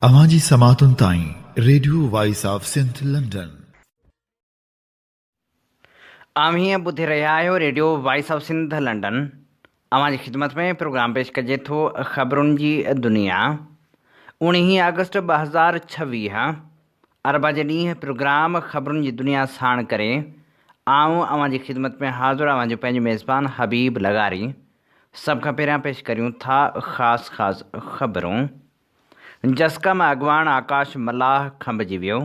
अवांजी समातुन ताईं radio voice of Sindh London. आम हीअं ॿुधी रहिया आहियो radio voice of Sindh London. अवांजी ख़िदमत में प्रोग्राम पेश कजे थो ख़बरुनि जी दुनिया। 19 अगस्त 2026 अरबा जे ॾींहुं प्रोग्राम ख़बरुनि जी दुनिया साण करे आऊं अवांजी ख़िदमत में हाज़िर अवांजो पंहिंजो मेज़बान हबीब लगारी। सभ खां पहिरियां पेश करियूं था ख़ासि ख़बरूं। जसकम अॻवान आकाश मल्लाह खंभिजी वियो।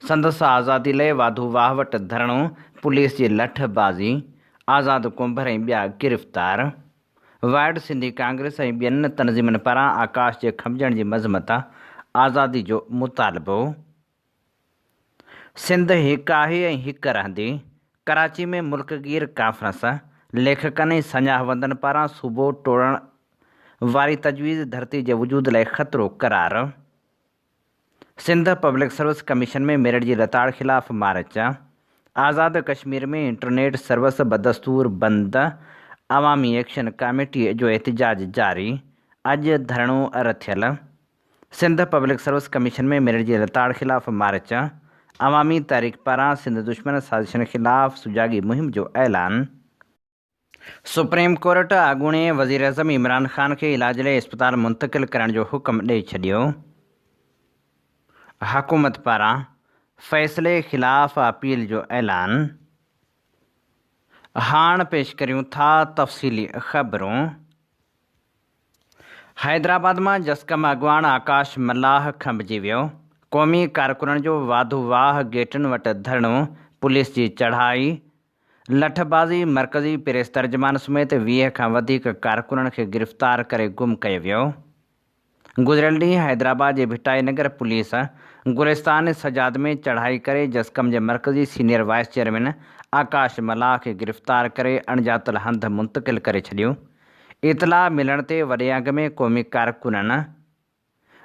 संदसि आज़ादी लाइ वाधू वाह वटि धरणो, पुलिस जी लठबाज़ी, आज़ाद कुंभर ऐं ॿिया गिरफ़्तार। वाइड सिंधी कांग्रेस ऐं ॿियनि तनज़ीमनि पारां आकाश जे खंभिजण जी मज़मत, आज़ादी जो मुतालबो। सिंध हिकु आहे ऐं हिकु रहंदी। कराची में मुल्कगीर कॉन्फ्रेंस, लेखकनि ऐं सञाहवंदनि पारां सूबो टोड़ण वारी तजवीज़ धरती जे वजूद लाइ ख़तरो करार। सिंध पब्लिक सर्विस कमीशन में मेरिट जी रताड़ ख़िलाफ़ मार्च। आज़ाद कश्मीर में इंटरनेट सर्विस बदस्तूर बंद। अवामी एक्शन कमेटी जो एहतजाज जारी। अॼु धरणो रथियल। सिंध पब्लिक सर्विस कमीशन में मेरिट जी रताड़ ख़िलाफ़ मार्च। अवामी तहरीक पारां सिंध दुश्मन साज़िशनि ख़िलाफ़ सुजागी मुहिम जो ऐलान। सुप्रीम कोर्ट अॻूणे वज़ीर आज़म इमरान ख़ान खे इलाज लाइ इस्पताल मुंतक़िल करण जो हुकुम ॾेई छॾियो। हुकूमत पारां फ़ैसिले ख़िलाफ़ अपील जो ऐलान। हाणे पेश करियूं था तफ़सीली ख़बरूं। हैदराबाद मां जसकम अॻवान आकाश मल्लाह खंभिजी वियो। क़ौमी कारकुननि जो वाधू वाह गेटनि वटि धरणो, पुलिस जी चढ़ाई, लठबाज़ी, मरकज़ी प्रेस तर्जमान समेत 20 खां वधीक कारकुननि खे गिरफ़्तार करे गुम कयो वियो। गुज़िरियल ॾींहुं हैदराबाद जे भिटाई नगर पुलिस गुलिस्तान सजाद में चढ़ाई करे जसकम जे मरकज़ी senior vice chairman Akash Mallah खे गिरफ़्तार करे अणॼातल हंधि मुंतक़िल करे छॾियो। इतला मिलण ते वॾे अंग में क़ौमी कारकुननि,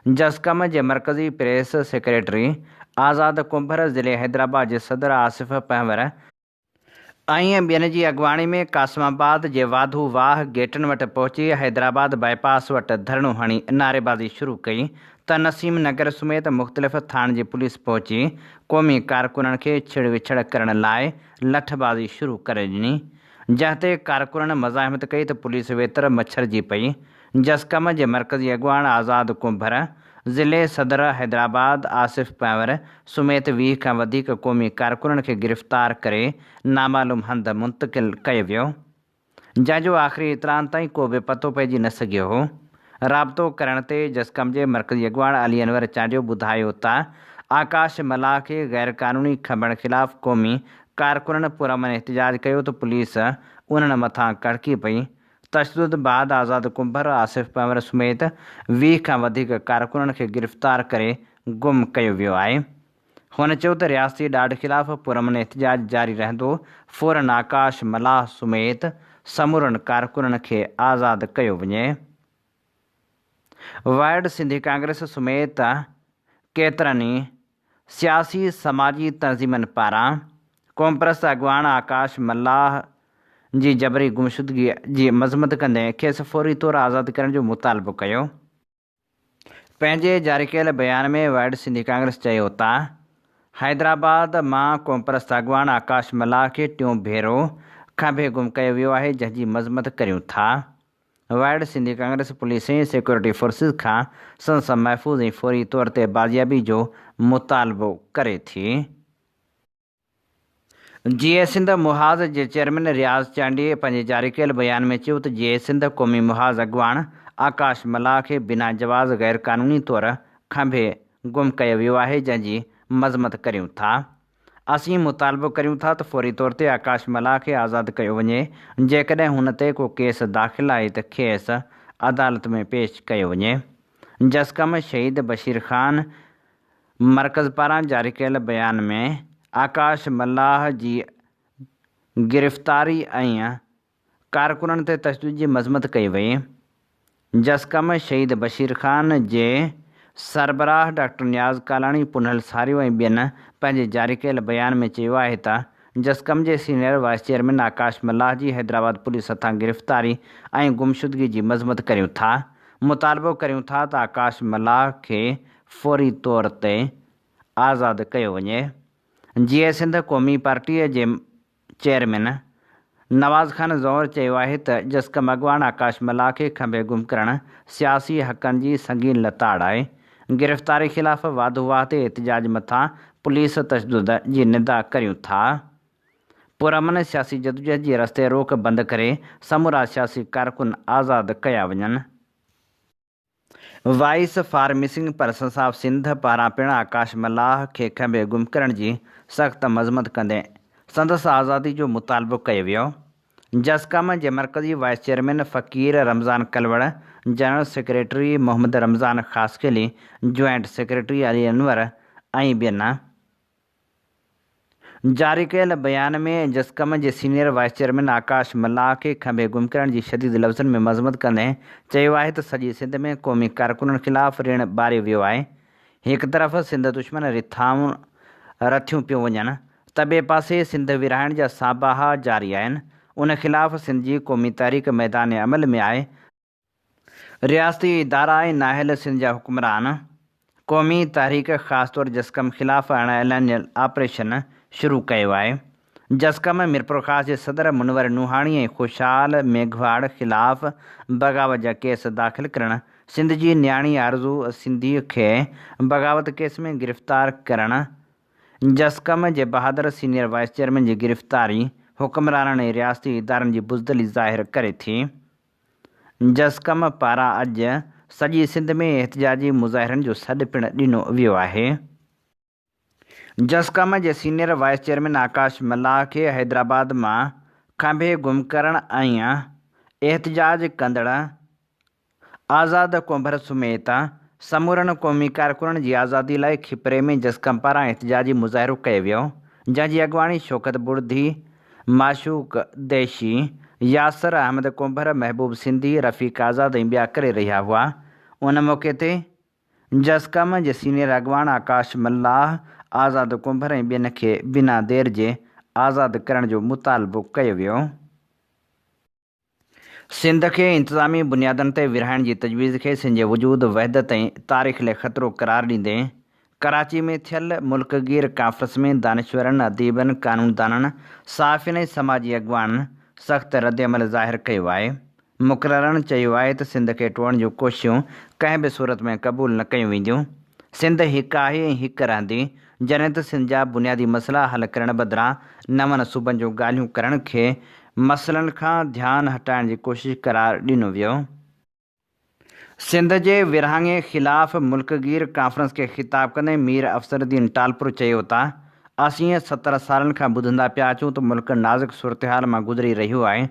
जसकम जे मरकज़ी प्रेस सेक्रेटरी आज़ाद कुंभर, ज़िले हैदराबाद जे सदर आसिफ़ पंवर ऐं ॿियनि जी अॻवाणी में कासिमाबाद जे वाधू वाह गेटनि वटि पहुची हैदराबाद बाईपास वटि धरणो हणी नारेबाज़ी शुरू कई त नसीम नगर समेत मुख़्तलिफ़ थाण जी पुलिस पहुची क़ौमी कारकुननि खे छिड़ विछड़ करण लाइ लठबाज़ी शुरू करे ॾिनी, जंहिं ते कारकुननि मज़ाहिमत कई त पुलिस वेतर मच्छरजी पई। जसकम जे मरकज़ी अॻवान आज़ाद कुंभर, ज़िले सदर हैदराबाद आसिफ़ पंवर समेत 20 खां वधीक क़ौमी कारकुननि खे गिरफ़्तार करे नामालूम हंधि मुंतक़िल कयो वियो, जंहिंजो आख़िरी इतलान ताईं को बि पतो पइजी न सघियो हो। राब्तो करण ते जसकम जे मरकज़ी अॻवान अली अनवर चांडियो ॿुधायो त आकाश मल्लाह खे गैर क़ानूनी खंभण ख़िलाफ़ क़ौमी कारकुननि पुरअमन एहतजाज कयो त पुलिस उन्हनि मथां कड़की पई। तशदुद बाद आज़ाद कुंभर, आसिफ़ पंवर समेत 20 खां वधीक कारकुननि खे गिरफ़्तार करे गुम कयो वियो आहे। हुन चयो त रियासती ॾाढ ख़िलाफ़ पुरअमन एहतजाज जारी रहंदो। फ़ौरन आकाश मल्लाह समेत समूरनि कारकुननि खे आज़ादु कयो वञे। वाइड सिंधी कांग्रेस समेत केतिरनि ई सियासी समाजी तनज़ीमनि पारां क़ौमप्रस्त अॻवान आकाश मल्लाह जी जबरी गुमशुदगी जी मज़मत कंदे खेसि फ़ौरी तौरु आज़ादु करण जो मुतालबो कयो। पंहिंजे जारी कयल बयान में वाइड सिंधी कांग्रेस चयो त हैदराबाद मां क़ौमप्रस्त अॻवान आकाश मल्लाह खे टियों भेरो खंभे गुम कयो वियो आहे, जंहिंजी मज़मत करियूं था। वाइड सिंधी कांग्रेस पुलिस ऐं सिक्योरिटी फोर्सिस खां संदसि महफ़ूज़ ऐं फ़ौरी तौर ते बाज़ियाबी जो मुतालबो करे थी। जीए सिंध मुहाज़ जे चेयरमैन रियाज़ चांडीअ पंहिंजे जारी कयल बयान में चयो त जीए सिंध क़ौमी मुहाज़ अॻवान आकाश मल्लाह खे बिना जवाज़ गैर क़ानूनी तौरु खंभे गुम कयो वियो आहे, जंहिंजी मज़मत करियूं था। असीं मुतालबो करियूं था त फ़ौरी तौर ते आकाश मल्लाह खे आज़ादु कयो वञे। जेकॾहिं हुन ते को केस दाख़िल आहे त खेसि अदालत में पेश कयो वञे। जसकम शहीद बशीर ख़ान मरकज़ पारां जारी कयल बयान में आकाश मल्लाह जी गिरफ़्तारी ऐं कारकुननि ते तशदुद जी मज़मत कई वई। जसकम शहीद बशीर ख़ान जे सरबराह डॉक्टर नियाज़ कालाणी, पुनहल सारियो ऐं ॿियनि पंहिंजे जारी कयल बयान में चयो आहे त जसकम जे सीनियर वाइस चेयरमैन आकाश मल्लाह जी हैदराबाद पुलिस हथां गिरफ़्तारी ऐं गुमशुदगी जी मज़मत करियूं था। मुतालबो करियूं था त आकाश मल्लाह खे फौरी तौर ते आज़ादु कयो वञे। जीअं सिंध क़ौमी पार्टीअ जे चेयरमैन नवाज़ खान ज़ौहर चयो आहे त जसकम अॻवान आकाश मल्लाह खे खंभे गुम करणु सियासी हक़नि जी संगीन लताड़ आहे। गिरफ़्तारी ख़िलाफ़ वाधो वाह ते एहतिजाज मथां पुलिस तशदुद जी निदा करियूं था। पुरअमन सियासी जदोजहद जे रस्ते रोक बंदि करे समूरा सियासी कारकुन आज़ादु कया वञनि। Voice for missing persons of Sindh पारां पिणु आकाश मल्लाह खे खंभे गुम करण जी सख़्त मज़म्मत कंदे संदसि आज़ादी जो मुतालबो कयो वियो। जसकम जे मरकज़ी vice chairman Fakir Ramzan Kalwar, general secretary Mohammad Ramzan Khaskheli, joint secretary Ali Anwar ऐं ॿियनि। जारी कयल बयान में जसकम जे senior vice chairman Akash Mallah खे खंभे गुम करण जी शदीद लफ़्ज़नि में मज़म्मत कंदे चयो आहे त सॼी सिंध में क़ौमी कारकुननि ख़िलाफ़ ऋण ॿारियो वियो आहे। हिकु तरफ़ सिंध दुश्मन रिथाऊं रथियूं पियूं वञनि त ॿिए पासे सिंध विरहाइण जा साबाहा जारी आहिनि। उन ख़िलाफ़ सिंध जी क़ौमी तहरीक मैदान अमल में आहे। रियासती इदारा ऐं नाहिल सिंध जा हुक्मरान क़ौमी तहरीक ख़ासि तौरु जसकम ख़िलाफ़ अणएलानियल ऑपरेशन शुरू कयो आहे। जसकम मीरपुर ख़ास जे सदर मुनवर नूहाणी ऐं खुशहाल मेघवाड़ ख़िलाफ़ बग़ावत जा केस दाख़िल करणु, सिंध जी न्याणी आरज़ू सिंधी खे बग़ावत केस में गिरफ़्तार करणु, जसकम जे बहादुर सीनियर वाइस चेयरमैन जी गिरफ़्तारी हुक्मराननि ऐं रियासती इदारनि जी बुज़दिली ज़ाहिर करे थी। जसकम पारां अॼु सॼी सिंध में एहतिजाजी मुज़ाहिरनि जो सॾु पिणु ॾिनो वियो आहे। जसकम जे senior vice chairman Akash Mallah खे हैदराबाद मां खंभे गुम करण ऐं एहतिजाज कंदड़ आज़ाद कोंभर समेत समूरनि क़ौमी कारकुननि जी आज़ादी लाइ खिपरे में जसकम पारां एहतिजाजी मुज़ाहिरो कयो वियो, जंहिंजी अॻुवाणी शौकत बुर्दी, माशूक दैशी, यासर अहमद कोंभर, महबूब सिंधी, रफ़ीक आज़ाद ऐं ॿिया करे रहिया हुआ। उन मौक़े ते जसकम जे सीनियर अॻुवान आकाश मल्लाह, आज़ाद कोंभर ऐं ॿियनि खे बिना देर जे आज़ादु करण जो मुतालबो कयो वियो। सिंध खे इंतिज़ामी बुनियादनि ते विरहाइण जी तजवीज़ खे सिंध जे वजूद, वहदत ऐं तारीख़ लाइ ख़तरो करार ॾींदे कराची में थियल मुल्कगीर कॉन्फ्रेंस में दानिशवरनि, अदीबनि, क़ानूनदाननि, सहाफ़ियुनि ऐं समाजी अॻुवाननि सख़्त रद्दअमल ज़ाहिर कयो आहे। मुक़ररनि चयो आहे त सिंध खे टोड़ण जूं कोशिशूं कंहिं बि सूरत में क़बूल न कयूं वेंदियूं। सिंध हिकु आहे ऐं हिकु रहंदी, जॾहिं त सिंध जा बुनियादी मसइला हल करण बदिरां नवनि सूबनि जूं ॻाल्हियूं करण खे मसइलनि खां ध्यानु हटाइण जी कोशिश करार ॾिनो वियो। सिंध जे विरहाङे ख़िलाफ़ मुल्कगीर कॉन्फ्रेंस खे ख़िताब कंदे मीर अफ़सरुद्दीन टालपुर चयो त असीं 70 सालनि खां ॿुधंदा पिया अचूं त मुल्क नाज़ुक सूरतहाल मां गुज़री रहियो आहे,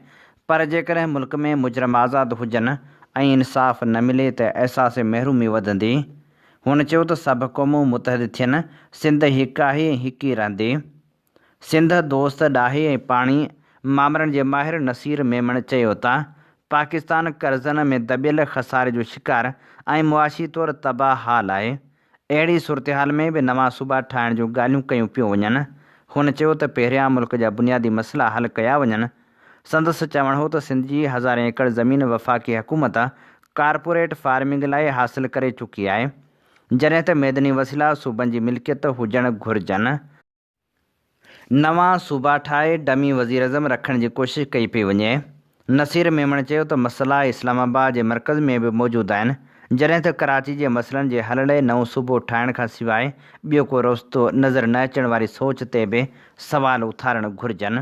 पर जेकॾहिं मुल्क में मुजरम आज़ादु हुजनि ऐं इंसाफ़ न मिले त अहसास महरूमी वधंदी। हुन चयो त सभु क़ौमूं मुतहद थियनि, सिंध हिकु आहे ऐं हिकु ई रहंदी। सिंध दोस्त ॾाहे ऐं पाणी मामरनि जे माहिर नसीर मेमण चयो त पाकिस्तान कर्ज़नि में दॿियल ख़सारे जो शिकार ऐं मुआशी तौरु तबाह हाल आहे। अहिड़ी सूरतहाल में बि नवां सूबा ठाहिण जूं ॻाल्हियूं कयूं पियूं वञनि। हुन चयो त पहिरियां मुल्क जा बुनियादी मसइला हल कया वञनि। संदसि चवणु हो त सिंध जी 1000 एकड़ ज़मीन वफ़ाक़ी हुकूमत कारपोरेट फार्मिंग लाइ हासिलु करे चुकी आहे, जॾहिं त मैदनी वसीला सूबनि जी मिल्कियत हुजणु घुरिजनि। नवां सूबा ठाहे डमी वज़ीर अज़म रखण जी कोशिश कई पई वञे। नसीर मेमण चयो त मसइला इस्लामाबाद जे मर्कज़ में बि मौजूदु आहिनि, जॾहिं त कराची जे मसइलनि जे हल लाइ नओं सूबो ठाहिण खां सवाइ ॿियो को रस्तो नज़र न अचण वारी सोच ते बि सवाल उथारणु घुरिजनि।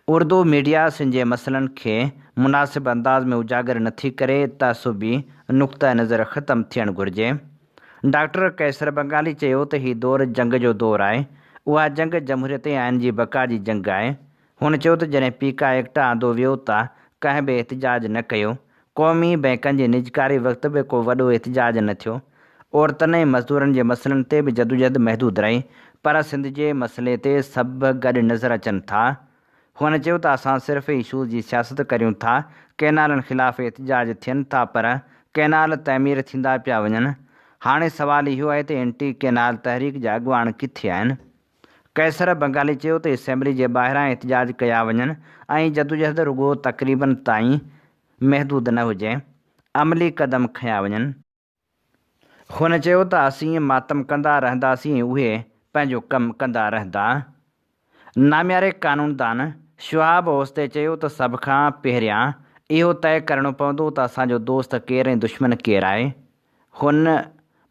उर्दू मीडिया सिंध जे मसइलनि खे मुनासिब अंदाज़ में उजागर नथी करे तअसुबी नुक़्ता नज़र ख़तमु थियणु घुरिजे। डॉक्टर कैसर बंगाली चयो त हीउ दौरु जंग जो दौरु आहे। उहा जंग जमहूरियत ऐं आइन जी बका जी जंग आहे। हुन चयो त जॾहिं पीका एक्ट आंदो वियो त कंहिं बि एहतिजाज न कयो। क़ौमी बैंकनि जे निजकारी वक़्तु बि को वॾो एहतिजाज न थियो। औरतुनि ऐं मज़दूरनि जे मसइलनि ते बि जदोजहद महदूद रही, पर सिंध जे मसइले ते सभु गॾु नज़र अचनि था। हुन चयो त असां सिर्फ़ु इशूज़ जी सियासत करियूं था, कैनालनि ख़िलाफ़ एहतिजाज थियनि था, पर कैनाल तइमीर थींदा पिया वञनि। हाणे सुवालु इहो आहे त एंटी कैनाल तहरीक जा अॻुवान किथे आहिनि। कैसर बंगाली चयो त असेंबली जे ॿाहिरां एहतिजाज कया वञनि ऐं जदोजहद रुॻो तक़रीबन ताईं महदूद न हुजे, अमली क़दम खंया वञनि। हुन चयो त असीं मातम कंदा रहंदासीं, उहे पंहिंजो कमु कंदा रहंदा। नाम्यारे कानूनदान शुहाब ओस्ते चयो त सभ खां पहिरियां इहो तइ करणो पवंदो त असांजो दोस्त केरु ऐं दुश्मन केरु आहे। हुन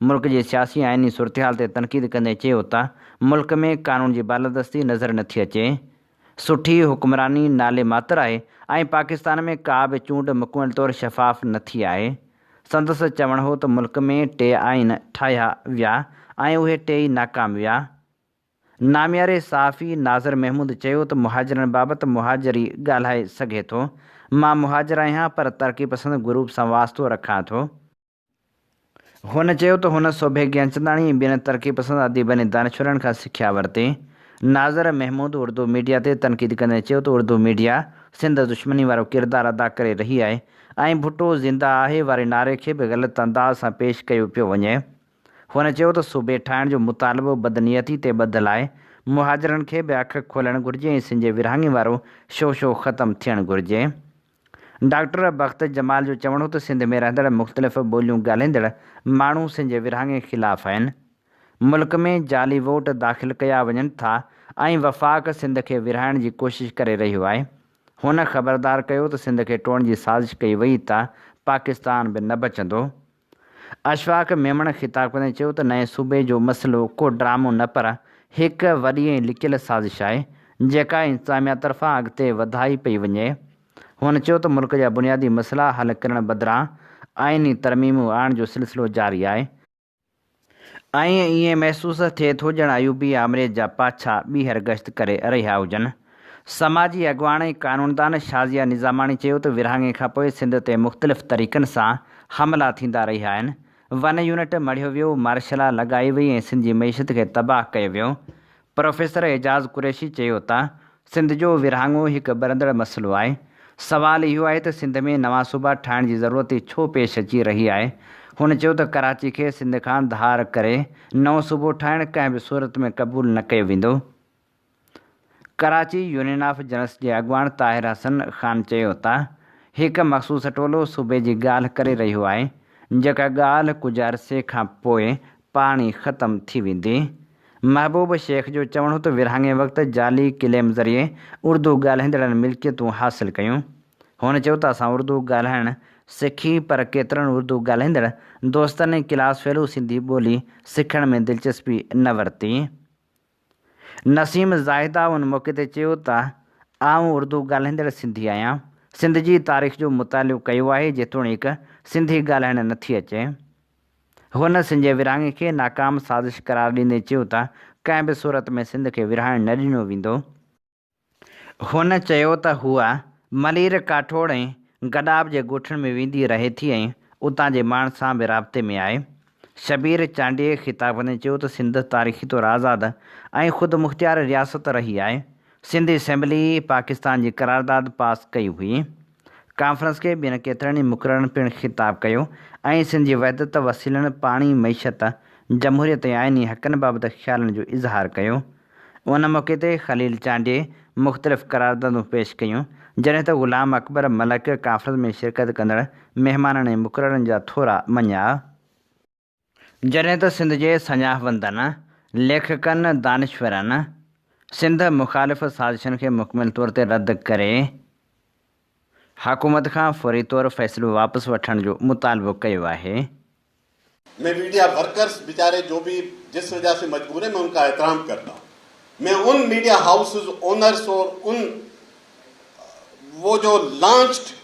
मुल्क जी सियासी आइनी सूरत हाल ते तनक़ीद कंदे चयो त मुल्क में कानून जी बालादस्ती नज़र नथी अचे, सुठी हुक्मरानी नाले मात्र आहे ऐं पाकिस्तान में का बि चूंड मुकमल तौरु शफ़ाफ़ नथी आहे। संदसि चवणु हो त मुल्क में 3 आइन ठाहिया विया ऐं उहे 3 ई नाकाम विया। नाम्यारे सहाफ़ी नाज़र महमूद चयो त मुहाजिरनि बाबति मुहाजिरी ॻाल्हाए सघे थो। मां मुहाजिर आहियां पर तरक़ी पसंद ग्रुप सां वास्तो रखां थो। हुन चयो त हुन सोभे ज्ञानचंदाणी ऐं ॿियनि तरक़ी पसंद अदीबनि ऐं दानिशवरनि खां सिख्या वरिती। नाज़र महमूद उर्दू मीडिया ते तनक़ीद कंदे चयो त उर्दू मीडिया सिंध दुश्मनी वारो किरदारु अदा करे रही आहे ऐं भुट्टो ज़िंदा आहे वारे नारे खे बि ग़लति अंदाज़ सां पेश कयो पियो वञे। हुन चयो त सूबे ठाहिण जो मुतालबो बदनीयती ते ॿधलु आहे। मुहाजिरनि खे बि अखि खोलणु घुरिजे ऐं सिंध विरहाङे वारो शो ख़तमु थियणु घुरिजे। डॉक्टर बख़्त जमाल जो चवणो त सिंध में रहंदड़ मुख़्तलिफ़ ॿोलियूं ॻाल्हाईंदड़ माण्हू सिंध विरहाङे ख़िलाफ़ आहिनि। मुल्क में जाली वोट दाख़िल कया वञनि था ऐं वफ़ाक़ सिंध खे विरहाइण जी कोशिशि करे रहियो आहे। हुन ख़बरदार कयो त सिंध खे टोड़ण जी साज़िश कई वई त पाकिस्तान बि न बचंदो। अशफ़ाक़ मेमण ख़िताब कंदे चयो त नए सूबे जो मसइलो को ड्रामो न पर हिकु वॾी ऐं लिकियल साज़िश आहे जेका इंतिज़ामिया तरफ़ां अॻिते वधाई पई वञे। हुन चयो त मुल्क जा बुनियादी मसइला हल करण बदिरां आइनी तरमीमूं आणण जो सिलसिलो जारी आहे ऐं ईअं महसूसु थिए थो ॼण अयूबी आमिरे जा पाछा ॿीहर गश्त करे रहिया हुजनि। समाजी अॻवान ऐं कानूनदान शाज़िया निज़ामाणी चयो त विरहाङे खां पोइ सिंध ते मुख़्तलिफ़ तरीक़नि सां हमला थींदा रहिया आहिनि। वन यूनिट मढ़ियो वियो, मार्शला लॻाई वई ऐं सिंध जी मईशत खे तबाह कयो वियो। प्रोफेसर एजाज़ कुरैशी चयो त सिंध जो विरहाङो हिकु ॿरंदड़ मसइलो आहे। सवालु इहो आहे त सिंध में नवां सूबा ठाहिण जी ज़रूरत छो पेश अची रही आहे। हुन चयो त कराची खे सिंध खां धार करे नओं सूबो ठाहिणु कंहिं बि सूरत में क़बूल न कयो वेंदो। कराची यूनियन ऑफ जर्नलिस्ट जे अॻवान ताहिर हसन ख़ान चयो त हिकु मख़सूस टोलो सूबे जी ॻाल्हि करे रहियो आहे, जेका ॻाल्हि कुझु अरसे खां पोइ पाणी ख़तमु थी वेंदी। महबूब शेख जो चवणो त विरहाङे वक़्तु जाली क्लेम ज़रिए उर्दू ॻाल्हाईंदड़नि मिल्कियतूं हासिलु कयूं। हुन चयो त असां उर्दू ॻाल्हाइणु सिखी पर केतिरनि उर्दू ॻाल्हाईंदड़ दोस्तनि ऐं क्लास फेलो सिंधी ॿोली सिखण में दिलचस्पी न वरिती। नसीम ज़ाहिदा उन मौक़े ते चयो त आउं उर्दू ॻाल्हाईंदड़ सिंधी आहियां, सिंध जी तारीख़ जो मुतालियो कयो आहे जेतोणीकि सिंधी ॻाल्हाइणु नथी अचे। हुन सिंध जे विरहाङे खे नाकाम साज़िश करार ॾींदे चयो त कंहिं बि सूरत में सिंध खे विरहाइणु न ॾिनो वेंदो। हुन चयो त हूअ मलीर काठोड़ ऐं गडाब जे ॻोठनि में वेंदी रहे थी ऐं उतां जे माण्हुनि सां बि राब्ते में आहे। शबीर चांडीअ ख़िताब कंदे चयो त सिंध तारीख़ी तौरु आज़ादु ऐं ख़ुदि मुख़्तियार रियासत रही आहे। सिंध असेंबली पाकिस्तान जी करारदाद पास कई हुई। कॉन्फ्रेंस खे ॿियनि केतिरनि ई मुक़ररनि पिणु ख़िताब कयो ऐं सिंध जी वहदत, वसीलनि, पाणी, मईशत, जमहूरियत ऐं आइनी हक़नि बाबति ख़्यालनि जो इज़हार कयो। उन मौक़े ते ख़लील चांडीअ मुख़्तलिफ़ करारदादूं पेश कयूं, जॾहिं त ग़ुलाम अकबर मलक कॉन्फ्रेंस में शिरकत कंदड़ महिमाननि ऐं मुक़ररनि जा थोरा मञा। जॾहिं त सिंध जे सञाहवंदनि, लेखकनि, दानिशवरनि सिंध मुख़ालिफ़ साज़िशनि खे मुकमिल तौर ते रद्द करे हुकूमत खां फ़ौरी तौरु फ़ैसिलो वापसि वठण जो मुतालबो कयो आहे। मैं मीडिया वर्कर्स बेचारे जो भी जिस वजह से मजबूर है, मैं उनका एहतराम करता हूँ। मैं उन मीडिया हाउसेज ओनर्स और उन वो जो लॉन्च्ड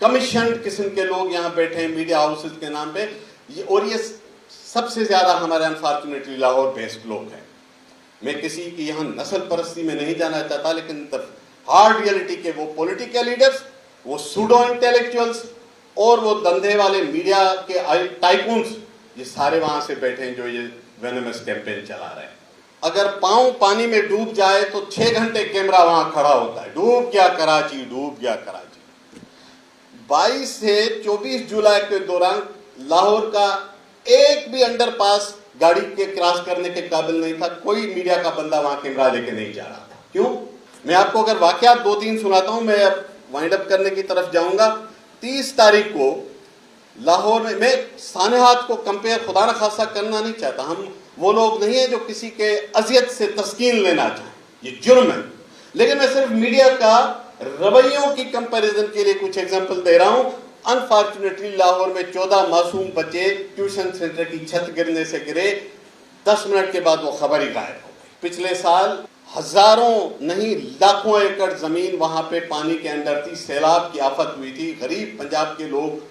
कमीशन किस्म के लोग यहाँ बैठे हैं मीडिया हाउसेज के नाम पे, और ये सबसे ज़्यादा हमारे अनफॉर्चुनेटली लाहौर बेस्ड लोग हैं। मैं किसी की यहाँ नस्ल परस्ती में नहीं जाना चाहता, लेकिन हार्ड रियलिटी के वो पॉलिटिकल लीडर्स, वो सूडो इंटेलेक्चुअल्स और वो धंधे वाले मीडिया के टाइकून्स, ये सारे वहाँ से बैठे हैं जो ये वेनमस कैंपेन चला रहे हैं। अगर पाँव पानी में डूब जाए तो 6 घंटे कैमरा वहाँ खड़ा होता है, डूब गया कराची, डूब गया कराची। 22 से 24 जुलाई के दौरान लाहौर का एक भी अंडरपास गाड़ी के क्रॉस करने के काबिल नहीं था। कोई मीडिया का बंदा वहाँ कैमरा लेके नहीं जा रहा था। क्यों? मैं आपको अगर वाकयात 2-3 सुनाता हूँ, मैं अब वाइंड अप करने की तरफ जाऊँगा। 30 तारीख को लाहौर में, मैं सानहात को कंपेयर खुदा न खासा करना नहीं चाहता, हम वो लोग नहीं हैं जो किसी के अजियत से तस्कीन लेना चाहें, ये जुर्म है। लेकिन मैं सिर्फ मीडिया का रवैयों की कंपैरिजन के लिए कुछ एग्जांपल दे रहा हूं। अनफॉर्चुनेटली लाहौर में 14 मासूम बच्चे ट्यूशन सेंटर की छत गिरने से गिरे, 10 मिनट के बाद वो खबर ही गायब हो गई। पिछले साल हजारों नहीं लाखों एकड़ जमीन वहां पे पानी के अंदर थी, सैलाब की आफत हुई थी, गरीब पंजाब के लोग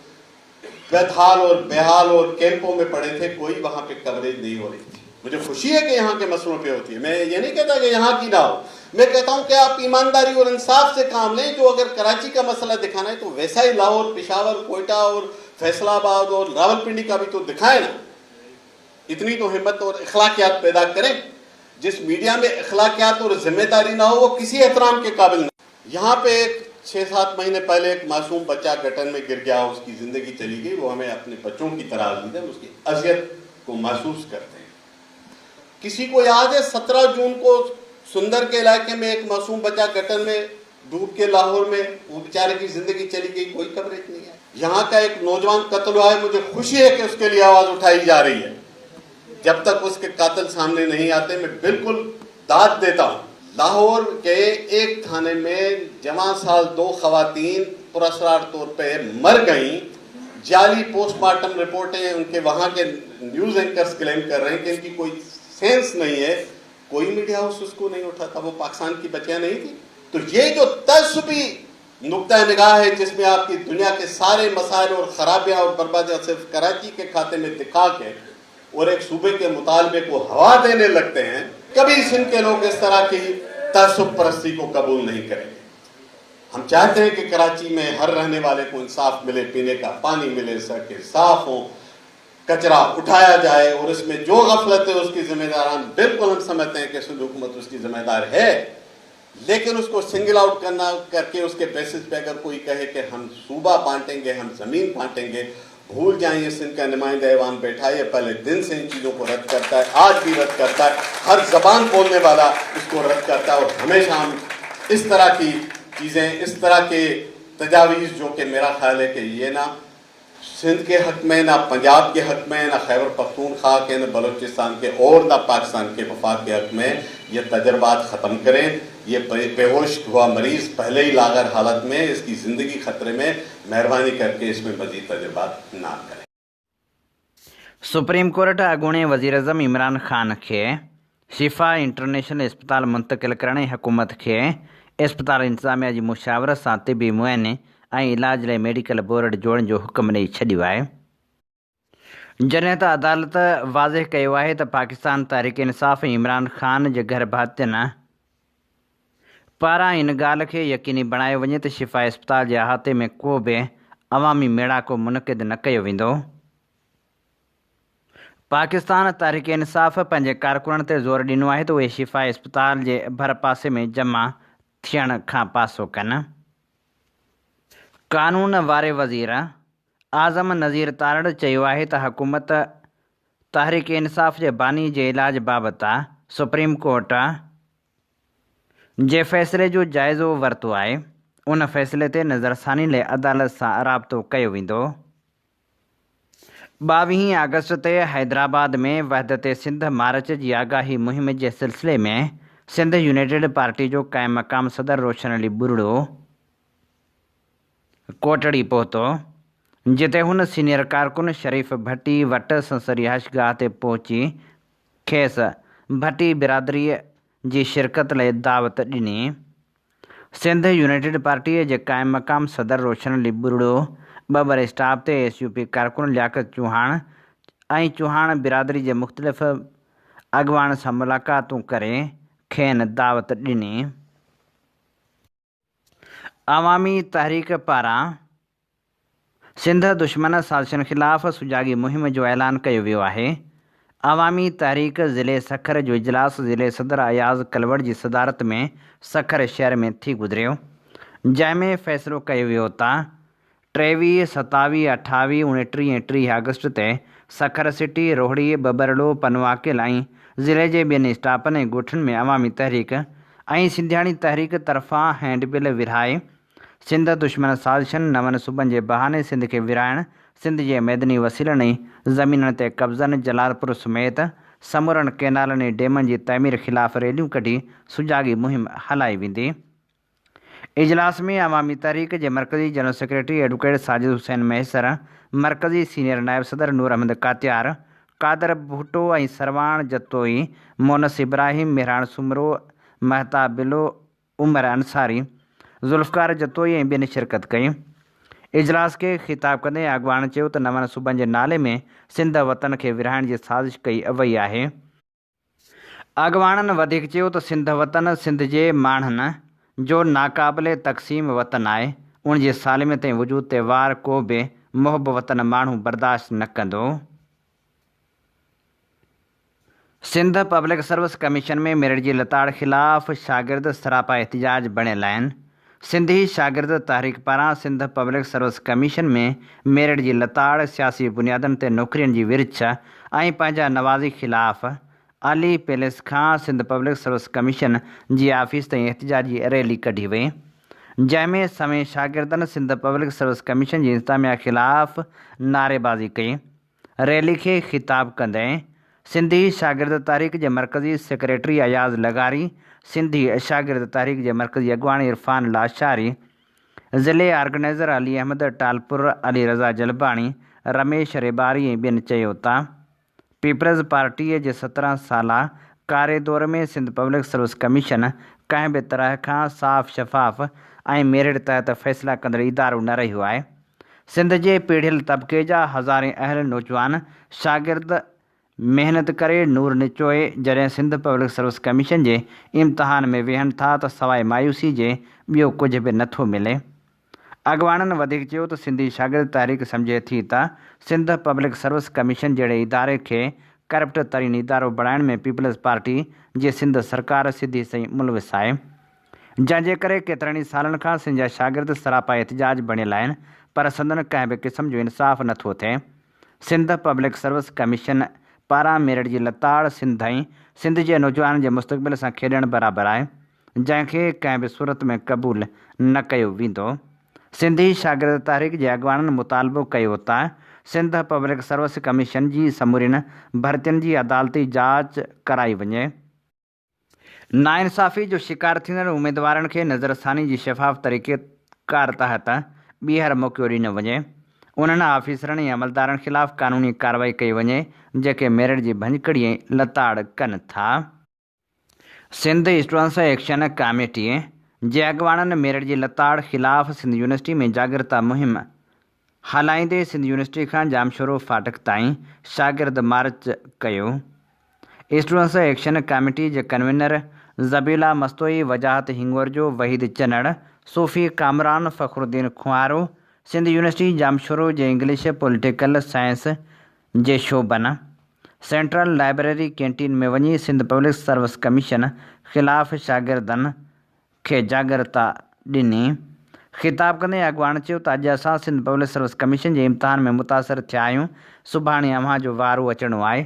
बेहाल और बेहाल और कैंपों में पड़े थे, कोई वहां पे कवरेज नहीं हो रही थी। मुझे खुशी है कि यहाँ के मसलों पे होती है, मैं ये नहीं कहता कि यहाँ की ना हो, मैं कहता हूँ कि आप ईमानदारी और इंसाफ से काम लें। जो अगर कराची का मसला दिखाना है तो वैसा ही लाहौर, पेशावर, कोयटा और फैसलाबाद और रावलपिंडी का भी तो दिखाए ना। इतनी तो हिम्मत और अखलाकियात पैदा करें। जिस मीडिया में अखलाकियात और जिम्मेदारी ना हो वो किसी एहतराम के काबिल नहीं। यहाँ पे 6-7 महीने पहले एक मासूम बच्चा गटर में गिर गया, उसकी जिंदगी चली गई। वो हमें अपने बच्चों की तरह अजीज है, उसकी अजियत को महसूस करते हैं। किसी को याद है 17 जून को सुंदर के इलाके में एक मासूम बच्चा गटर में डूब के लाहौर में वो बेचारे की जिंदगी चली गई, कोई कवरेज नहीं है। यहाँ का एक नौजवान कत्ल हुआ है, मुझे खुशी है कि उसके लिए आवाज उठाई जा रही है। जब तक उसके कातिल सामने नहीं आते मैं बिल्कुल दाद देता हूँ। लाहौर के एक थाने में जवां साल 2 खवातीन पुरस्कार तौर पे मर गईं। जाली पोस्टमार्टम रिपोर्टें उनके वहां के न्यूज एंकर्स क्लेम कर रहे हैं कि इनकी कोई सेंस नहीं है, कोई मीडिया हाउस उसको नहीं उठाता, वो पाकिस्तान की बच्चियां नहीं थी। तो ये जो तसबी नुक्ता निगाह है जिसमें आपकी दुनिया के सारे मसाइल और खराबियां और बर्बादियां सिर्फ कराची के खाते में दिखा के और एक सूबे के मुतालबे को हवा देने लगते हैं, कभी सिंध के लोग इस तरह की तसब परस्ती को कबूल नहीं करेंगे। हम चाहते हैं कि कराची में हर रहने वाले को इंसाफ मिले, पीने का पानी मिले, सड़कें साफ हो, कचरा उठाया जाए और इसमें जो गफलत है उसकी जिम्मेदार बिल्कुल हम समझते हैं कि सिंध हुकूमत उसकी जिम्मेदार है। लेकिन उसको सिंगल आउट करना करके उसके बेसिस पे अगर कोई कहे कि हम सूबा बांटेंगे, हम जमीन बांटेंगे, भूल जाइए सिंध का नुमाइंदा ऐवान बैठा है, पहले दिन से इन चीज़ों को रद्द करता है, आज भी रद्द करता है, हर जबान बोलने वाला इसको रद्द करता है। और हमेशा हम इस तरह की चीज़ें, इस तरह के तजावीज़ जो कि मेरा ख्याल है कि ये ना सिंध के हक में, ना पंजाब के हक में, ना खैबर पख्तूनख्वा के, ना बलूचिस्तान के और ना पाकिस्तान के वफाक के हक में, ये तजर्बात ख़त्म करें। ये बेहोश हुआ मरीज़ पहले ही लागर हालत में, इसकी ज़िंदगी ख़तरे में, मेहरबानी करके इसमें मज़ीद तजर्बात ना करें। सुप्रीम कोर्ट अॻूणे वज़ीर अज़म इमरान ख़ान खे शिफ़ा इंटरनेशनल इस्पताल मुंतक़िल करण जी हुकूमत खे इस्पताल इंतिज़ामिया जी मुशावरत सां तिबी मुआइने ऐं इलाज लाइ मेडिकल बोर्ड जोड़ण जो हुकुम ॾेई छॾियो आहे। जॾहिं त अदालत वाज़िह कयो आहे त पाकिस्तान तहरीक इंसाफ़ इमरान ख़ान जे घर भातियुनि पारां इन ॻाल्हि खे यकीनी बणायो वञे त शिफ़ा इस्पताल जे अहाते में को बि अवामी मेड़ाको मुनक़िद न कयो वेंदो। पाकिस्तान तहरीक इंसाफ़ पंहिंजे कारकुननि ते ज़ोर ॾिनो आहे त उहे शिफ़ा इस्पताल जे भर पासे में जमा थियण खां पासो कनि। कानून वारे वज़ीर आज़म नज़ीर तारड़ चयो आहे त हुकूमत तहरीक इंसाफ़ जे बानी जे इलाज बाबति सुप्रीम कोर्ट जे फ़ैसिले जो जाइज़ो वरितो आहे। उन फ़ैसिले ते नज़रसानी लाइ अदालत सां राबितो कयो वेंदो। 22 अगस्त ते हैदराबाद में वहदत सिंध मार्च जी आगाही मुहिम जे सिलसिले में सिंध यूनाइटेड पार्टी जो क़ाइम मक़ाम सदर रोशन अली बुरड़ो कोटड़ी पहुतो, जिते हुन सीनियर कारकुन शरीफ़ भट्टी वटि संसदी हशगाह ते पहुची खेसि भट्टी बिरादरीअ जी शिरकत लाइ दावत ॾिनी। सिंध यूनाइटेड पार्टीअ जे क़ाइम मक़ाम सदर रोशन अली बुरड़ो बबर स्टाफ ते SUP कारकुन लियाकत चौहान ऐं चौहान बिरादरी जे मुख़्तलिफ़ अॻवान सां मुलाक़ातूं करे खेनि दावत ॾिनी। अवामी तहरीक पारां सिंध दुश्मन साज़िशुनि ख़िलाफ़ सुजाॻी मुहिम जो ऐलान कयो वियो आहे। अवामी तहरीक ज़िले सखर जो इजलास ज़िले सदर अयाज़ कलवड़ जी सदारत में सखर शहर में थी गुज़रियो, जंहिंमें फ़ैसिलो कयो वियो त 23, 27, 28, 29 ऐं 30 अगस्त ते सखर सिटी, रोहड़ी, बबरड़ो, पनवाकिल ऐं ज़िले जे ॿियनि स्टापनि ऐं ॻोठनि में अवामी तहरीक ऐं सिंधियाणी तहरीक तरफ़ां हैंडबिल विरहाए सिंध दुश्मन साज़िशनि नवनि सूबनि जे बहाने सिंध खे विराइण, सिंध जे मैदनी वसीलनि ऐं ज़मीननि ते कब्ज़नि, जलालपुर समेत समूरनि कैनालनि ऐं डेमनि जी तइमीर ख़िलाफ़ रैलियूं कढी सुजाॻी मुहिम हलाई वेंदी। इजलास में अवामी तहरीक जे मरकज़ी general secretary advocate Sajid Hussain मैसर, मरकज़ी सीनियर नायब सदर नूर अहमद कात्यार, कादर भुट्टो ऐं सरवाण जतोई, मोनस इब्राहिम, मेहरान सुमरो, महताब बिलो, उमर अंसारी, ज़ुल्फ़कार जतोई ऐं ॿियनि शिरकत कई। इजलास खे ख़िताब कंदे अॻवान चयो त नवनि सूबनि जे नाले में सिंध वतन खे विरहाइण जी साज़िश कई वई आहे। अॻवाननि वधीक चयो त सिंध वतन सिंध जे माण्हुनि जो नाक़ाबिले तक़सीम वतन आहे। उन जी सालिमियत ऐं वजूद ते वार को बि मुहब वतन माण्हू बर्दाश्त न कंदो। सिंध पब्लिक सर्विस कमीशन में मेरिट जी लताड़ ख़िलाफ़ शागिर्द सरापा एहतिजाज बणियल आहिनि। सिंधी शागिर्द तहरीक पारां सिंध पब्लिक सर्विस कमीशन में मेरिट जी लताड़, सियासी बुनियादनि ते नौकरियुनि जी विरिछ ऐं पंहिंजा नवाज़ी ख़िलाफ़ अली पैलेस खां सिंध पब्लिक सर्विस कमीशन जी ऑफिस ताईं एहतिजाजी रैली कढी वई, जंहिंमें सवें शागिर्दनि सिंध पब्लिक सर्विस कमीशन जी इंतिज़ामिया ख़िलाफ़ नारेबाज़ी कई। रैली खे ख़िताब कंदे सिंधी शागिर्द तहरीक जे मरकज़ी सेक्रेटरी अयाज़ लगारी, सिंधी शागिर्द तहरीक जे मरकज़ी अॻवान इरफान लाशारी, ज़िले ऑर्गेनाइज़र अली अहमद टालपुर, अली रज़ा जलबाणी, रमेश रेबारी ऐं ॿियनि चयो त पीपल्स पार्टीअ जे 17 साला कारे दौर में सिंध पब्लिक सर्विस कमीशन कंहिं बि तरह खां साफ़ शफ़ाफ़ ऐं मेरिट तहत फ़ैसिला कंदड़ इदारो न रहियो आहे। सिंध जे पीढ़ियल तबिके जा हज़ारे अहल नौजवान शागिर्द महिनत करे नूर निचोए जॾहिं सिंध पब्लिक सर्विस कमीशन जे इम्तिहान में वेहनि था त सवाइ मायूसी जे ॿियो कुझु बि नथो मिले। अॻवाननि वधीक चयो त सिंधी शागिर्द तहरीक सम्झे थी त सिंध पब्लिक सर्विस कमीशन जहिड़े इदारे खे करप्ट तरीन इदारो बणाइण में पीपल्स पार्टी जी सिंध सरकार सिधी सही मुलविस आहे, जंहिंजे करे केतिरनि ई सालनि खां सिंध जा शागिर्द सरापा एहतिजाज बणियल आहिनि, पर संदन कंहिं बि क़िस्म जो इंसाफ़ नथो थिए। सिंध पब्लिक सर्विस कमीशन पारां मेरिट जी लताड़ सिंध ऐं सिंध जे नौजवाननि जे मुस्तक़बिल सां खेॾणु बराबरि आहे, जंहिंखे कंहिं बि सूरत में क़बूल न कयो वेंदो। सिंधी शागिर्द तहरीक जे अॻवाननि मुतालबो कयो त सिंध पब्लिक सर्विस कमीशन जी समूरियुनि भर्तियुनि जी अदालती जांच कराई वञे। नाइंसाफ़ी जो शिकार थींदड़ उमेदवारनि खे नज़रसानी जी शफ़ाफ़ तरीक़ेकार तहत ॿीहर मौक़ो ॾिनो वञे। उन्हनि ऑफिसरनि ऐं अमलदारनि ख़िलाफ़ क़ानूनी कार्रवाई कई वञे जेके मेरिट जी भञकड़ी ऐं लताड़ कनि था। सिंध स्टूडेंट्स एक्शन कमेटी जे अॻवाननि मेरिट जी लताड़ ख़िलाफ़ सिंध यूनिवर्सिटी में जागृता मुहिम हलाईंदे सिंध यूनिवर्सिटी खां जामशोरो फाटक ताईं शागिर्द मार्च कयो। स्टूडेंट्स एक्शन कमेटी जे कन्वीनर ज़बीला मस्तोई, वजाहत हिंगोर जो वहीद चनड़, सूफ़ी कामरान, फ़खरुद्दीन खुआरो, सिंध यूनिवर्सिटी जामशोरो जे इंग्लिश पॉलिटिकल साइंस जे शोबन सेंट्रल लाइब्रेरी कैंटीन में वञी सिंध पब्लिक सर्विस कमीशन ख़िलाफ़ शागिर्दनि खे जागृता ॾिनी। ख़िताब कंदे अॻवान चयो त अॼु असां सिंध पब्लिक सर्विस कमीशन जे इम्तिहान में मुतासिर थिया आहियूं, सुभाणे अव्हां जो वारो अचिणो आहे।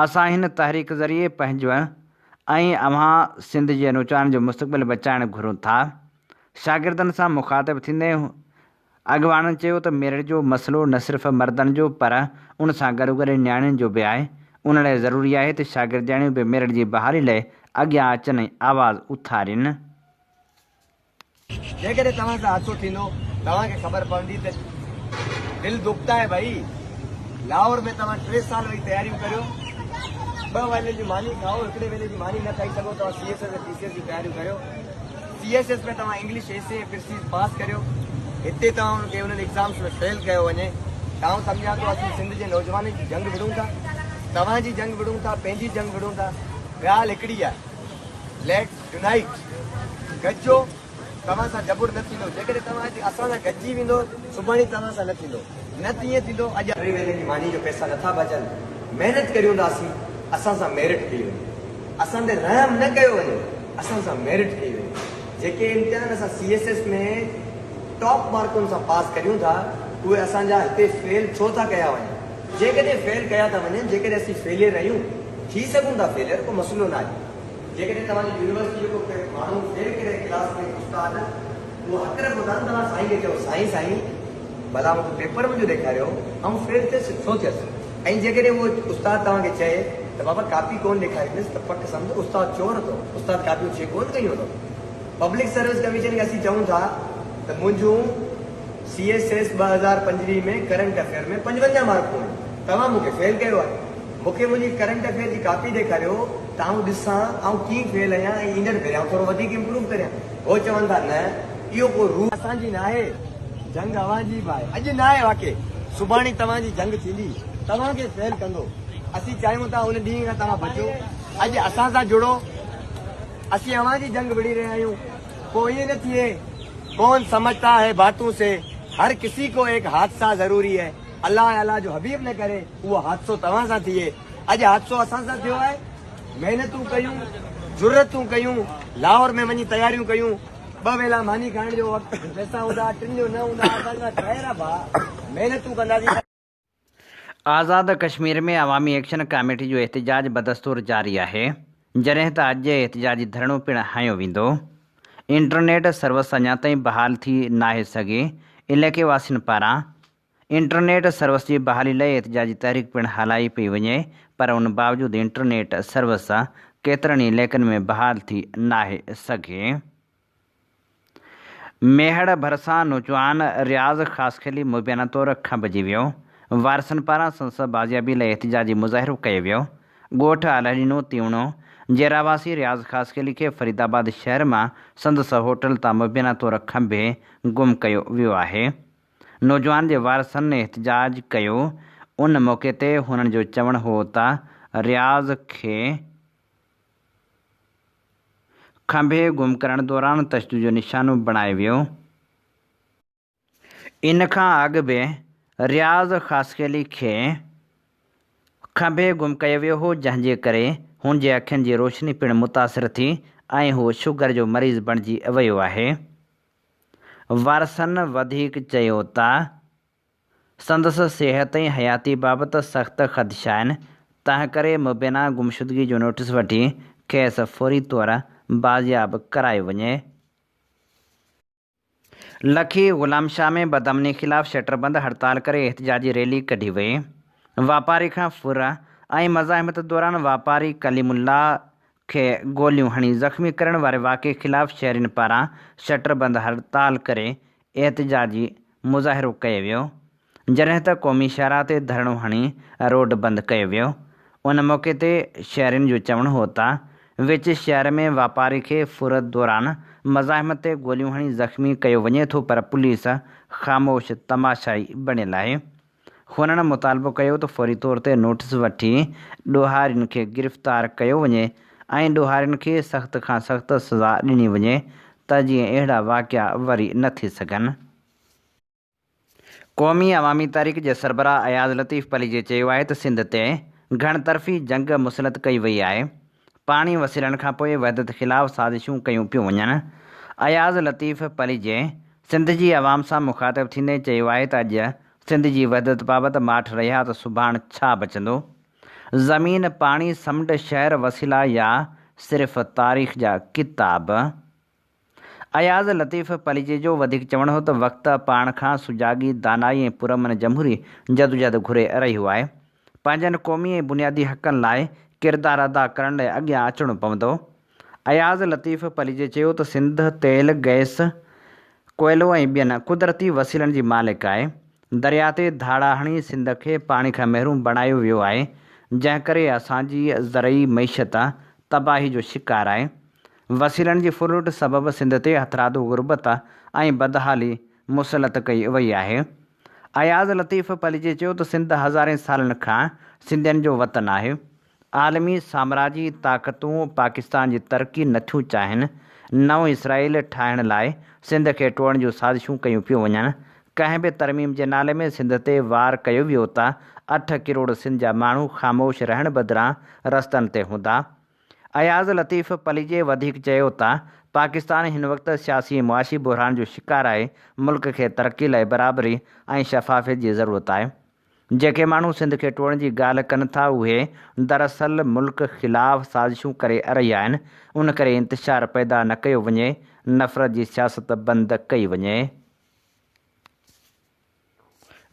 असां हिन तहरीक ज़रिए पंहिंजो ऐं अव्हां सिंध जे नौजवान जो मुस्तक़बिल बचाइणु घुरूं था। शागिर्दनि सां मुखातिब थींदे अॻवाननि चयो त मेरिट जो मसइलो न सिर्फ़ु मर्दनि जो पर उन सां गॾोगॾु नियाणियुनि जो बि आहे। उन लाइ ज़रूरी आहे त शागिर्दियाणियूं बि मेरिट जी बहाली लाइ अॻियां अचनि ऐं आवाज़ उथारीनि। जेकॾहिं तव्हां सां हादसो थींदो तव्हांखे ख़बर पवंदी त दिलि दुखता है भाई। लाहौर में तव्हां 3 साल वही तयारियूं करियो, 2 वेले जी मानी खाओ, हिकिड़े वेले जी मानी न खाई सघो, तव्हां CSS ऐं TCS जी तयारियूं करियो। CSS में तव्हां इंग्लिश एसे फिरसीस पास करियो, हिते तव्हां हुनखे उन्हनि एग्ज़ाम्स में फेल कयो वञे। तव्हां सम्झा थो असीं सिंध जे नौजवाननि जी जंग विड़ूं था, तव्हांजी जंग विड़ूं था, पंहिंजी जंग विड़ूं था। ॻाल्हि हिकिड़ी आहे, लेट्स यूनाइट, गॾिजो, तव्हां सां जबुर न थींदो। जेकॾहिं तव्हां असां सां गॾिजी वेंदो सुभाणे तव्हां सां न थींदो, न तीअं थींदो। अॼु 3 वेले जी मानी जो पैसा नथा बचनि, महिनत करियूं था असां सां मेरिट कई वञे, असां ते रहम न कयो वञे, असां सां मेरिट कई वञे। जेके इम्तिहान असां CSS में टॉप मार्कुनि सां पास करियूं था उहे असांजा हिते फेल छो था कया वञनि। जेकॾहिं फेल कया था वञनि, जेकॾहिं असीं फेलियर आहियूं, थी सघूं था फेलियर, को मसइलो न आहे। जेकॾहिं तव्हांजी यूनिवर्सिटी जो को माण्हू फेल करे क्लास में उस्ताद वो हक़ ॿुधाइनि तव्हां साईं खे चयो साईं भला मूंखे पेपर में जो ॾेखारियो ऐं फेल थियसि सोचियसि ऐं जेकॾहिं उहो उस्तादु तव्हांखे चए त बाबा कापी कोन ॾेखारींदुसि त पक सम्झो उस्तादु चोर अथव, उस्तादु कापियूं चेक कोन कयूं अथव। पब्लिक सर्विस कमीशन खे असीं चऊं था त मुंहिंजूं CSS 2025 में करंट अफेयर में 55 मार्कूं आहिनि, तव्हां मूंखे फेल कयो आहे। मूंखे मुंहिंजी करंट अफेयर जी कापी ॾेखारियो त आउं ॾिसां आउं कीअं फेल आहियां ऐं ईंदड़ भेरे आउं थोरो वधीक इम्प्रूव करियां। उहो चवनि था न इहो को रूल असांजी न आहे, जंग अवांजी बि आहे। अॼु न आहे वाक़ई, सुभाणे तव्हांजी जंग थींदी, तव्हांखे फेल कंदो। असीं चाहियूं था उन ॾींहं खां तव्हां बचो, अॼु असां सां जुड़ो, असीं अवांजी जंग विड़ी रहिया आहियूं। पोइ ईअं न थिए कौन समझता है बातों से, हर किसी को एक हादसा ज़रूरी है। अल्लाह अल्लाह जो हबीब न करे उहो हादसो तव्हां सां थिए। अॼु हादसो असां सां थियो आहे, महिनतूं कयूं, ज़रूरतूं कयूं, लाहौर में वञी तयारियूं कयूं, 2 वेला मानी खाइण जो वक़्तु पैसा हूंदा, 3 जो न हूंदा, असांजा ठहिरा भाउ महिनतूं कंदासीं। आज़ाद कश्मीर में अवामी एक्शन कमेटी जो एहतजाज बदस्तूर जारी आहे, जॾहिं त अॼु एहतजाजी धरणो पिणु हंयो वेंदो। इंटरनेट सर्विस अञा ताईं बहाल थी नाहे सघे। इलाइक़े वासियुनि पारां इंटरनेट सर्विस जी बहाली लाइ एहतजाजी तहरीक पिणु हलाई पई वञे, पर उन बावजूदि इंटरनेट सर्विस केतिरनि ई इलाइक़नि में बहाल थी नाहे सघे। मेहड़ भरिसां नौजवान रियाज़ ख़ासखेली मुबैना तौरु खंभिजी वियो। वारसनि पारां संसद बाज़ियाबी लाइ एहतजाजी मुज़ाहिरो कयो वियो। ॻोठ अलहरीनो तीवणो जे रहावासी रियाज़ ख़ासखेली खे फरीदाबाद शहर मां संदसि होटल तां मुबैना तौरु खंभे गुम कयो वियो आहे। नौजवान जे वारसनि एहतजाज कयो। उन मौक़े ते हुननि जो चवणु हो त रियाज़ खे खंभे गुम करण दौरान तशदुद जो निशानो बणायो वियो। इन खां अॻु बि रियाज़ ख़ासखेली खे खंभे गुम कयो वियो हो, जंहिंजे करे हुन जे अखियुनि जी रोशनी पिणु मुतासिर थी ऐं हू शुगर जो मरीज़ बणिजी वियो आहे। वारसनि वधीक चयो त संदसि सिहत ऐं हयाती बाबति सख़्तु ख़दशा आहिनि, तंहिं करे मुबैना गुमशुदगी जो नोटिस वठी खेसि फौरी तौरु बाज़ियाब करायो वञे। लखी ग़ुलाम शाह में बदअमनी ख़िलाफ़ शटरबंद हड़ताल करे एहतजाजी रैली कढी वई। वापारी खां फुर ऐं मज़ाहिमत दौरान वापारी कलीमुल्ला खे गोलियूं हणी ज़ख़्मी करण वारे वाक़े ख़िलाफ़ शहरियुनि पारां शटरबंद हड़ताल करे एहतजाजी मुज़ाहिरो कयो वियो, जॾहिं त क़ौमी शाहराह ते धरणो हणी रोड बंदि कयो वियो। उन मौक़े ते शहरियुनि जो चवणु हो त विच शहर में वापारी खे फुर दौरान मज़ाहिमत ते गोलियूं हणी ज़ख़्मी कयो वञे थो, पर पुलिस ख़ामोश तमाशाई बणियल आहे। हुननि मुतालबो कयो त फौरी तौर ते नोटिस वठी ॾोहारियुनि खे गिरफ़्तार कयो वञे ऐं ॾोहारियुनि खे सख़्त खां सख़्तु सज़ा ॾिनी वञे त जीअं अहिड़ा वाक़िआ वरी न थी सघनि। क़ौमी अवामी तहरीक जे सरबराह अयाज़ लतीफ़ पलीजे चयो आहे त सिंध ते घणतरफ़ी जंग मुसलत कई वई आहे। पाणी वसीलनि खां पोइ वहदत ख़िलाफ़ साज़िशूं कयूं पियूं वञनि। अयाज़ लतीफ़ पलीजे सिंध जी आवाम सां मुख़ातिब थींदे चयो आहे त अॼु सिंध जी वहदत बाबति माठ रहिया त सुभाणे छा बचंदो। ज़मीन, पाणी, समुंड, शहर, वसीला या सिर्फ़ तारीख़ जा किताब। अयाज़ लतीफ़ पलीजे जो वधीक चवणु हो त वक़्तु पाण खां सुजाॻी दानाई ऐं पुरमन जमहूरी जदोजहद घुरे रहियो आहे। पंहिंजनि क़ौमी ऐं बुनियादी हक़नि लाइ किरदारु अदा करण लाइ अॻियां अचिणो पवंदो। अयाज़ लतीफ़ पलीजे चयो त सिंध तेल, गैस, कोयलो ऐं ॿियनि कुदरती वसीलनि जी मालिक आहे। दरिया ते धाड़ा हणी सिंध खे पाणी खां महरूम बणायो वियो आहे, जंहिं करे असांजी ज़रई मईशत तबाही जो शिकार आहे। वसीलनि जी फुरुट सबबि सिंध ते हथरादो गुरबत ऐं बदहाली मुसलत कई वई आहे। अयाज़ लतीफ़ पलीजे चयो त सिंध हज़ारे सालनि खां सिंधियुनि जो वतन आहे। आलमी साम्राजी ताक़तूं पाकिस्तान जी तरक़ी नथियूं चाहिनि। नओं इसराइल ठाहिण लाइ सिंध खे टोड़ण जूं साज़िशूं कयूं पियूं वञनि। कंहिं बि तरमीम जे नाले में सिंध ते वार कयो वियो त 8 करोड़ सिंध जा माण्हू ख़ामोश रहण बदिरां रस्तनि ते हूंदा। अयाज़ लतीफ़ पलीजे वधीक चयो त पाकिस्तान हिन वक़्तु सियासी ऐं मुआशी बहरान जो शिकार आहे। मुल्क खे तरक़ी लाइ बराबरी ऐं शफ़ाफ़ियत जी ज़रूरत आहे। जेके माण्हू सिंध खे टोड़ण जी ॻाल्हि कनि था उहे दरअसल मुल्क ख़िलाफ़ साज़िशूं करे रहिया आहिनि। उन करे इंतिशार पैदा न कयो वञे नफ़रत जी सियासत बंदि कई वञे।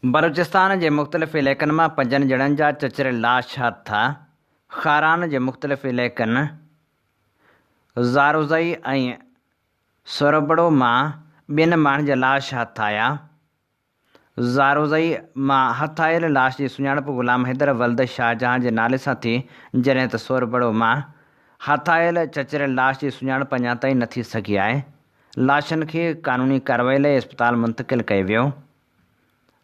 बलूचिस्तान जे मुख़्तलिफ़ इलाइक़नि मां 5 ॼणनि जा चचर लाश हथा। खारान जे मुख़्तलिफ़ इलाइक़नि ज़ारोज़ई ऐं सोरबड़ो मां 2 माण्हुनि जा लाश हथ आया। ज़ारोज़ई मां हथ आयल लाश जी सुञाणप ग़ुलाम हैदर वल्द शाहजहां जे नाले सां थी, जॾहिं त सोरबड़ो मां हथ आयल चचर लाश जी सुञाणप अञा ताईं न थी सघी आहे। लाशनि खे क़ानूनी कार्रवाई लाइ इस्पताल मुंतक़िल कयो वियो।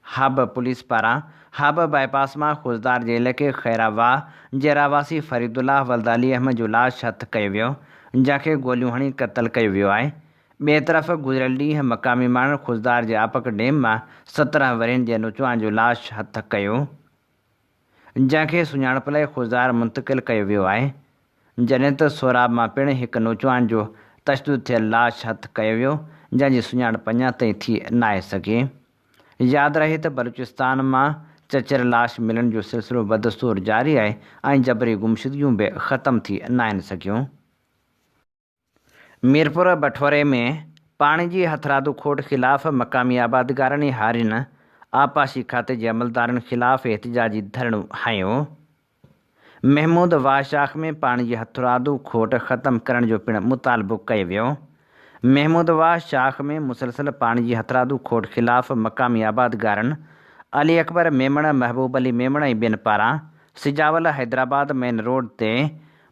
हब पुलिस पारां हब बाईपास मां खुज़दार जे इलाइक़े खैरावाह जे रहावासी फरीदुल्लाह वल्द अली अहमद जो लाश हथ कयो वियो, जंहिंखे गोलियूं हणी क़तल कयो वियो आहे। ॿिए तरफ़ गुज़िरियल ॾींहुं मक़ामी माण्हुनि खुज़दार जे आपक डेम मां 17 वरनि जे नौजवान जो लाश हथ कयो, जंहिंखे सुञाणप लाइ खुज़दार मुंतक़िल कयो वियो आहे, जॾहिं त सोराब मां पिणु हिकु नौजवान जो तशदुद थियल लाश हथ कयो वियो, जंहिंजी सुञाणप अञा ताईं थी न आहे सघी। यादि रहे त बलूचिस्तान मां चचर लाश मिलण जो सिलसिलो बदस्तूर जारी आहे ऐं जबरी गुमशुदगियूं बि ख़तमु थी न आहिनि सघियूं। मीरपुर बठोरे में पाणी जी हथरादू खोट ख़िलाफ़ मक़ामी आबादगारनि हारियुनि आपाशी खाते जे अमलदारनि ख़िलाफ़ एहतिजाजी धरणो हयो। महमूद वाह शाख में पाणी जी हथरादू खोट ख़तमु करण जो पिणु मुतालबो कयो वियो। महमूद वाह शाख में मुसलसल पाणी जी हथरादू खोट ख़िलाफ़ मक़ामी आबादगारनि अली अकबर मेमण, महबूब अली मेमण ऐं ॿियनि पारां सिजावल हैदराबाद मेन रोड ते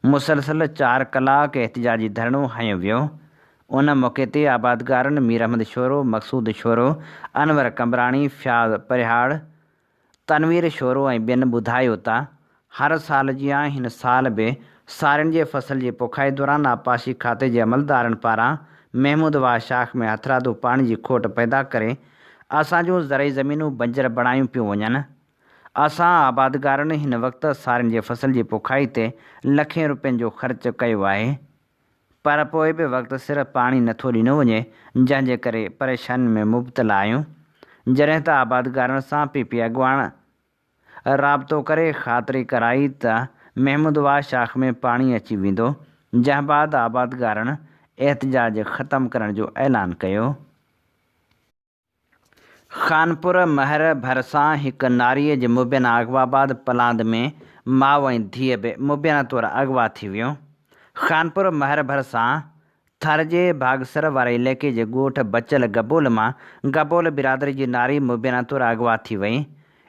मुसलसल 4 कलाक एहतिजाजी धरणो हयो वियो। उन मौक़े ते आबादगारनि मीर अहमद शोरो, मक़सूद शोरो, अनवर कमराणी, फ़याज़ परिहाड़, तनवीर शोरो ऐं ॿियनि ॿुधायो त हर साल जीअं हिन साल बि सारियुनि जे फसल जी पोखाई दौरान आपाशी खाते जे अमलदारनि पारां महमूद वाह शाख में हथरादू पाणी जी खोट पैदा करे असांजूं ज़रई ज़मीनूं बंजर बणायूं पियूं वञनि। असां आबादगारनि हिन वक़्तु सारियुनि जे फसल जी पोखाई ते लखें रुपयनि जो ख़र्च कयो आहे, पर पोइ बि वक़्तु सिर पाणी नथो ॾिनो वञे, जंहिंजे करे परेशानी में मुब्तला आहियूं। जॾहिं त आबादगारनि सां पीपी अॻुवाण राबितो करे ख़ातिरी कराई त महमूद वाह शाख में पाणी अची वेंदो, जंहिं बाद आबादगारनि एहतिजाज ख़तमु करण जो ऐलान कयो। खानपुर महर भरिसां हिकु नारीअ जे मुबैना अगवा बाद पलांद में माउ ऐं धीअ बि मुबैना तौरु अगवा थी वियो। खानपुर महर भरिसां थर जे भागसर वारे इलाइक़े जे ॻोठ बचल गबोल मां गबोल बिरादरी जी नारी मुबैना तौरु अगवा थी वई।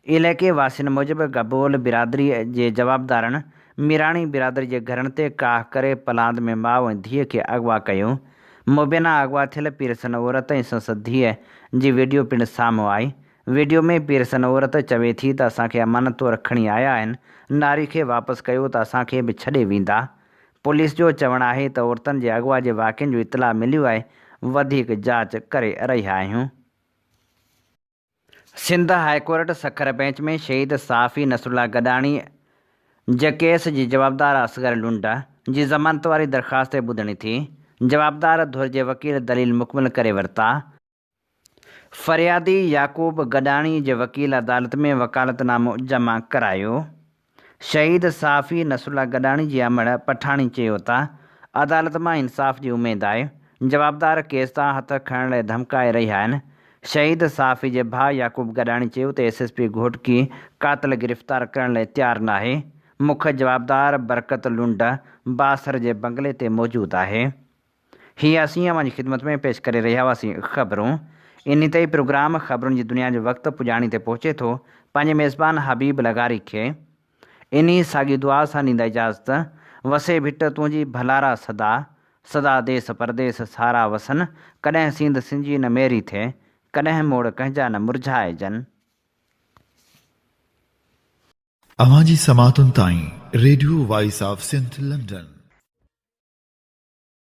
इलाइक़े वासियुनि मूजिबि गबोल बिरादरी जे जवाबदारनि मीराणी बिरादरी जे घरनि ते काह करे पलांद में माउ ऐं धीअ खे अगवा कयो। मुबैना अगवा थियल पीरसन औरत ऐं संसद धीअ जी वीडियो पिणु साम्हूं आई। वीडियो में पीरसन औरत चवे थी त असांखे अमानत तौरु खणी आया आहिनि, नारी खे वापसि कयो त असांखे बि छॾे वेंदा। पुलिस जो चवणु आहे त औरतुनि जे अगवा जे वाक़िअनि जो इतला मिलियो आहे, वधीक जांच करे रहिया आहियूं। सिंध हाईकोर्ट सखर बेंच में शहीद सहाफ़ी नसरुल्लाह गडाणी जे केस जी जवाबदार असगर लुंड जी ज़मानत वारी दरख़्वास्त ॿुधणी थी। जवाबदार धुर जे वकील दलील मुकमल करे वरिता। फ़रियादी याकूब गडाणी जे वकील अदालत में वकालतनामो जमा करायो। शहीद सहाफ़ी नसरुल्लाह गडाणी जी अमड़ पठाणी चयो त अदालत मां इंसाफ़ जी उमेद आहे। जवाबदार केस तां हथ खणण लाइ धमकाए रहिया आहिनि। शहीद सहाफ़ी जे भाउ याकूब गडाणी चयो त SSP घोटकी कातिल गिरफ़्तार करण लाइ तयारु न आहे। मुख्य जवाबदार बरकत लुंड बासर जे बंगले ते मौजूदु आहे। हीअ असीं अवां जी ख़िदमत में पेश करे रहिया हुआसीं ख़बरूं। इन ते प्रोग्राम ख़बरुनि जी दुनिया जो वक़्तु पुॼाणी ते पहुचे थो। पंहिंजे मेज़बान हबीब लगारी खे इन्ही साॻी दुआ सां ॾींदा इजाज़त। वसे भिट तुंहिंजी भलारा सदा, सदा देस परदेस सारा वसन, कॾहिं सिंध सिंजी न मेरी थिए, कॾहिं मोड़ कंहिंजा न मुरझाइजनि। अवां जी समातुनि ताईं radio voice of Sindh London